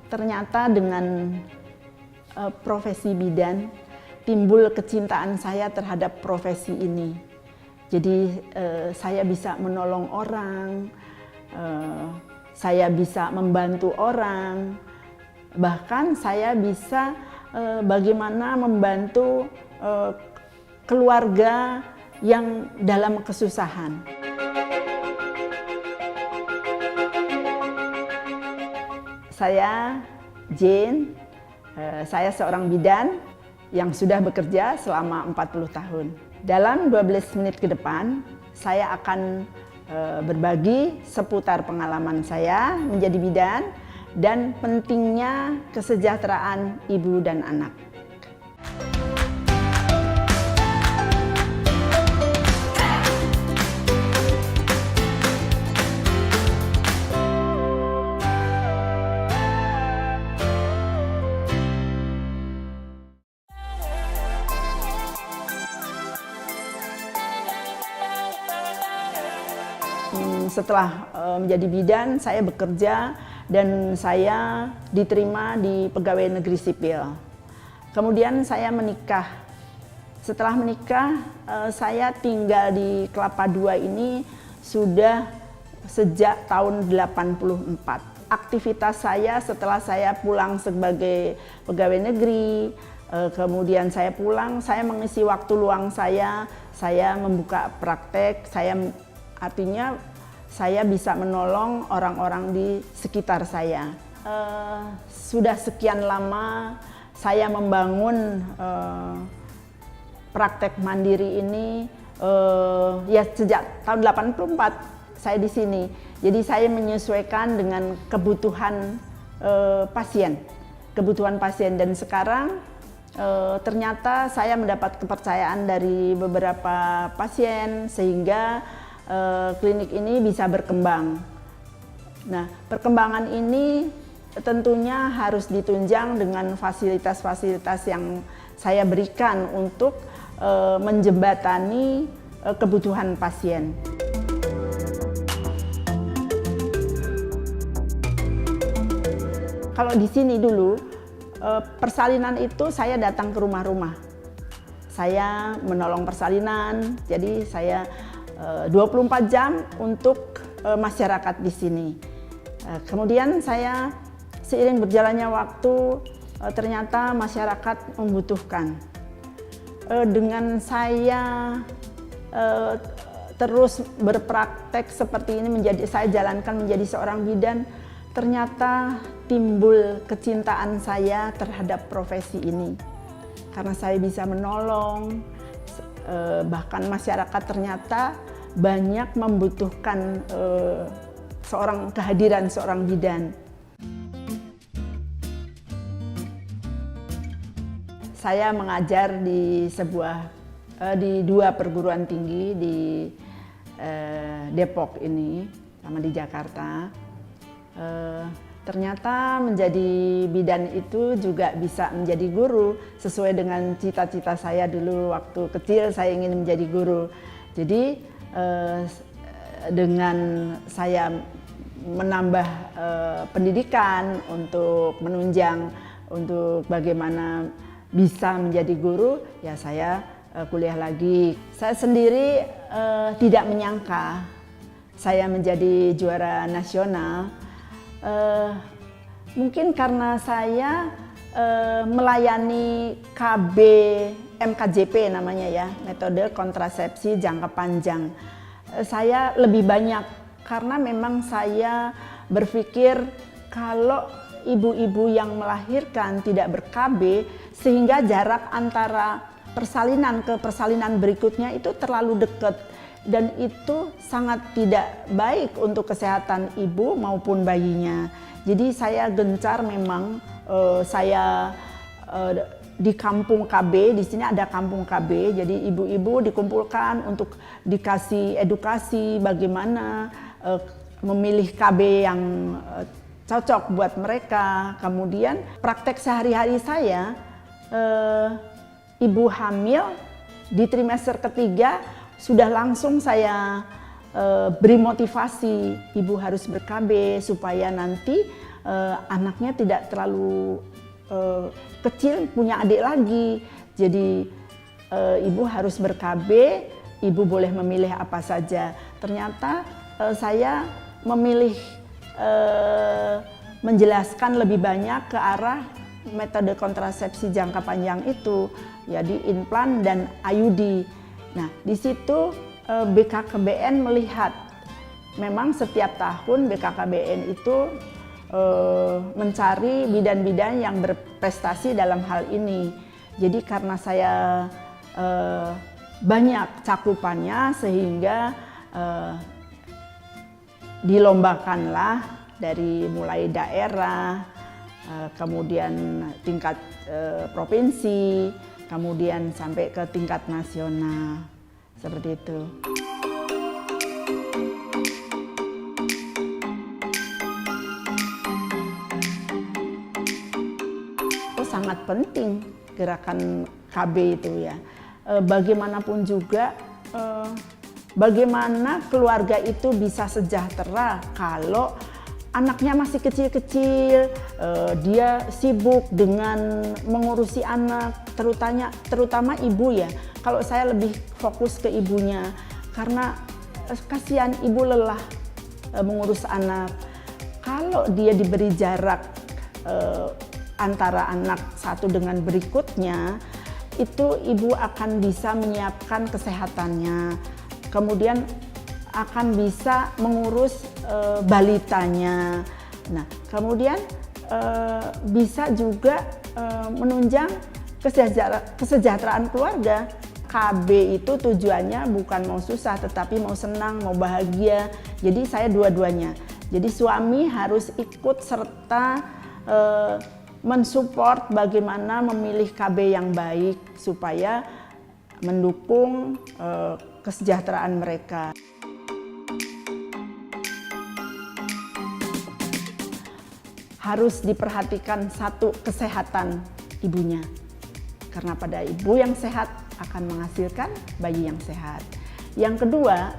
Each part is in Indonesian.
Ternyata dengan profesi bidan, timbul kecintaan saya terhadap profesi ini. Jadi saya bisa menolong orang, saya bisa membantu orang, bahkan saya bisa bagaimana membantu keluarga yang dalam kesusahan. Saya Jane, saya seorang bidan yang sudah bekerja selama 40 tahun. Dalam 12 menit ke depan, saya akan berbagi seputar pengalaman saya menjadi bidan dan pentingnya kesejahteraan ibu dan anak. Setelah menjadi bidan, saya bekerja dan saya diterima di pegawai negeri sipil. Kemudian saya menikah. Setelah menikah, saya tinggal di Kelapa II ini sudah sejak tahun 84. Aktivitas saya setelah saya pulang sebagai pegawai negeri, kemudian saya pulang, saya mengisi waktu luang saya membuka praktek, artinya saya bisa menolong orang-orang di sekitar saya. Sudah sekian lama saya membangun praktek mandiri ini, ya sejak tahun 84 saya di sini. Jadi saya menyesuaikan dengan kebutuhan pasien, dan sekarang ternyata saya mendapat kepercayaan dari beberapa pasien sehingga klinik ini bisa berkembang. Nah, perkembangan ini tentunya harus ditunjang dengan fasilitas-fasilitas yang saya berikan untuk menjembatani kebutuhan pasien. Kalau di sini dulu, persalinan itu saya datang ke rumah-rumah. Saya menolong persalinan, jadi saya 24 jam untuk masyarakat di sini. Kemudian saya seiring berjalannya waktu ternyata masyarakat membutuhkan. Dengan saya terus berpraktek seperti ini saya jalankan menjadi seorang bidan, ternyata timbul kecintaan saya terhadap profesi ini. Karena saya bisa menolong, bahkan masyarakat ternyata banyak membutuhkan kehadiran seorang bidan. Saya mengajar di dua perguruan tinggi di Depok ini sama di Jakarta. Ternyata menjadi bidan itu juga bisa menjadi guru sesuai dengan cita-cita saya dulu waktu kecil, saya ingin menjadi guru. Jadi dengan saya menambah pendidikan untuk menunjang untuk bagaimana bisa menjadi guru, ya saya kuliah lagi. Saya sendiri tidak menyangka saya menjadi juara nasional. Mungkin karena saya melayani KB MKJP namanya ya, metode kontrasepsi jangka panjang. Saya lebih banyak karena memang saya berpikir kalau ibu-ibu yang melahirkan tidak ber-KB sehingga jarak antara persalinan ke persalinan berikutnya itu terlalu dekat. Dan itu sangat tidak baik untuk kesehatan ibu maupun bayinya. Jadi saya gencar memang saya di kampung KB, di sini ada kampung KB, jadi ibu-ibu dikumpulkan untuk dikasih edukasi bagaimana memilih KB yang cocok buat mereka. Kemudian praktek sehari-hari saya, ibu hamil di trimester ketiga sudah langsung saya beri motivasi, ibu harus ber-KB supaya nanti anaknya tidak terlalu kecil punya adik lagi. Jadi ibu harus ber-KB, ibu boleh memilih apa saja. Ternyata saya memilih menjelaskan lebih banyak ke arah metode kontrasepsi jangka panjang itu, jadi implan dan IUD. Nah, di situ BKKBN melihat memang setiap tahun BKKBN itu mencari bidan-bidan yang berprestasi dalam hal ini. Jadi karena saya banyak cakupannya sehingga dilombakanlah dari mulai daerah, kemudian tingkat provinsi, kemudian sampai ke tingkat nasional, seperti itu. Sangat penting gerakan KB itu ya. Bagaimanapun juga, bagaimana keluarga itu bisa sejahtera kalau anaknya masih kecil-kecil, dia sibuk dengan mengurusi anak, terutama ibu ya. Kalau saya lebih fokus ke ibunya, karena kasihan ibu lelah mengurus anak. Kalau dia diberi jarak antara anak satu dengan berikutnya, itu ibu akan bisa menyiapkan kesehatannya, kemudian akan bisa mengurus balitanya. Nah, kemudian bisa juga menunjang kesejahteraan keluarga. KB itu tujuannya bukan mau susah, tetapi mau senang, mau bahagia. Jadi saya dua-duanya. Jadi suami harus ikut serta mensupport bagaimana memilih KB yang baik supaya mendukung kesejahteraan mereka. Harus diperhatikan satu, kesehatan ibunya. Karena pada ibu yang sehat akan menghasilkan bayi yang sehat. Yang kedua,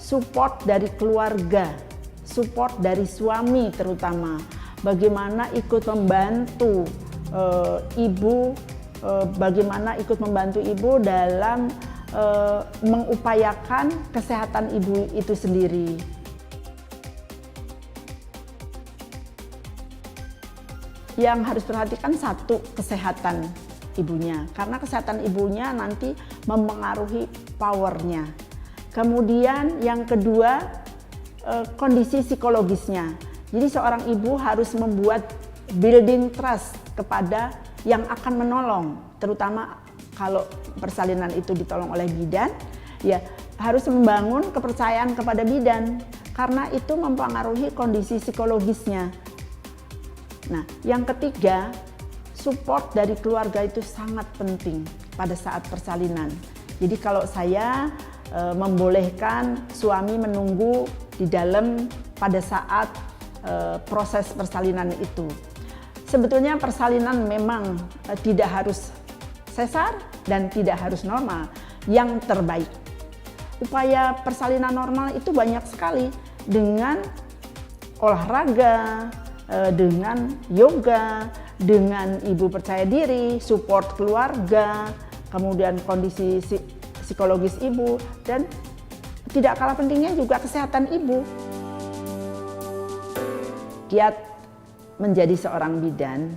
support dari keluarga, support dari suami terutama. Bagaimana ikut membantu ibu, bagaimana ikut membantu ibu dalam mengupayakan kesehatan ibu itu sendiri. Yang harus perhatikan satu, kesehatan ibunya, karena kesehatan ibunya nanti mempengaruhi powernya. Kemudian yang kedua, kondisi psikologisnya. Jadi seorang ibu harus membuat building trust kepada yang akan menolong, terutama kalau persalinan itu ditolong oleh bidan, ya harus membangun kepercayaan kepada bidan, karena itu mempengaruhi kondisi psikologisnya. Nah, yang ketiga, support dari keluarga itu sangat penting pada saat persalinan. Jadi kalau saya membolehkan suami menunggu di dalam pada saat proses persalinan itu. Sebetulnya persalinan memang tidak harus sesar dan tidak harus normal, yang terbaik. Upaya persalinan normal itu banyak sekali, dengan olahraga, dengan yoga, dengan ibu percaya diri, support keluarga, kemudian kondisi psikologis ibu, dan tidak kalah pentingnya juga kesehatan ibu. Giat menjadi seorang bidan,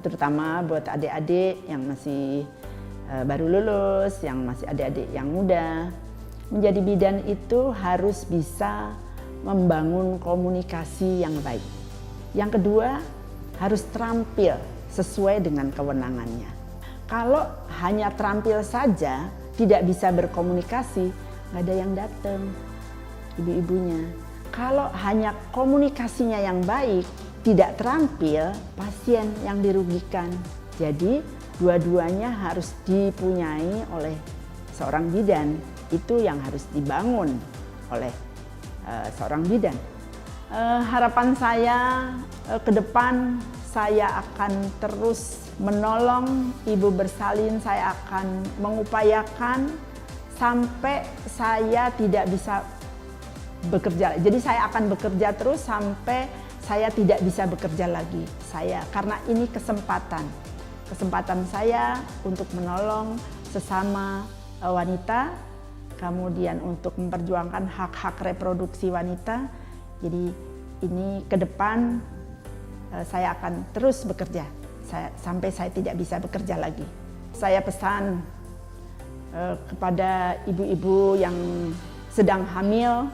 terutama buat adik-adik yang masih baru lulus, yang masih adik-adik yang muda. Menjadi bidan itu harus bisa membangun komunikasi yang baik. Yang kedua, harus terampil sesuai dengan kewenangannya. Kalau hanya terampil saja, tidak bisa berkomunikasi, nggak ada yang datang, ibu-ibunya. Kalau hanya komunikasinya yang baik, tidak terampil, pasien yang dirugikan. Jadi dua-duanya harus dipunyai oleh seorang bidan. Itu yang harus dibangun oleh seorang bidan. Harapan saya ke depan, saya akan terus menolong ibu bersalin, saya akan mengupayakan sampai saya tidak bisa bekerja. Jadi saya akan bekerja terus sampai saya tidak bisa bekerja lagi. Karena ini kesempatan saya untuk menolong sesama wanita, kemudian untuk memperjuangkan hak-hak reproduksi wanita. Jadi ini ke depan saya akan terus bekerja sampai saya tidak bisa bekerja lagi. Saya pesan kepada ibu-ibu yang sedang hamil,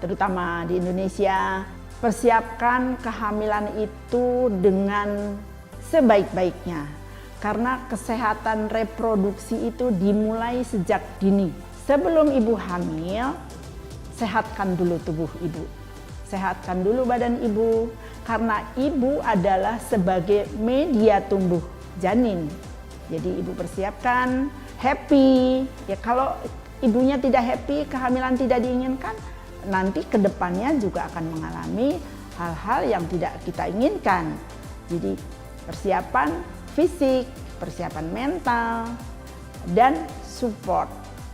terutama di Indonesia, persiapkan kehamilan itu dengan sebaik-baiknya. Karena kesehatan reproduksi itu dimulai sejak dini. Sebelum ibu hamil, sehatkan dulu tubuh ibu. Sehatkan dulu badan ibu, karena ibu adalah sebagai media tumbuh janin. Jadi ibu persiapkan, happy. Ya kalau ibunya tidak happy, kehamilan tidak diinginkan, nanti kedepannya juga akan mengalami hal-hal yang tidak kita inginkan. Jadi persiapan fisik, persiapan mental, dan support.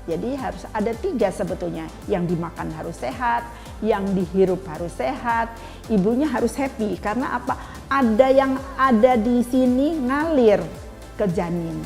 Jadi harus ada 3 sebetulnya, yang dimakan harus sehat, yang dihirup harus sehat, ibunya harus happy. Karena apa? Ada yang ada di sini ngalir ke janin.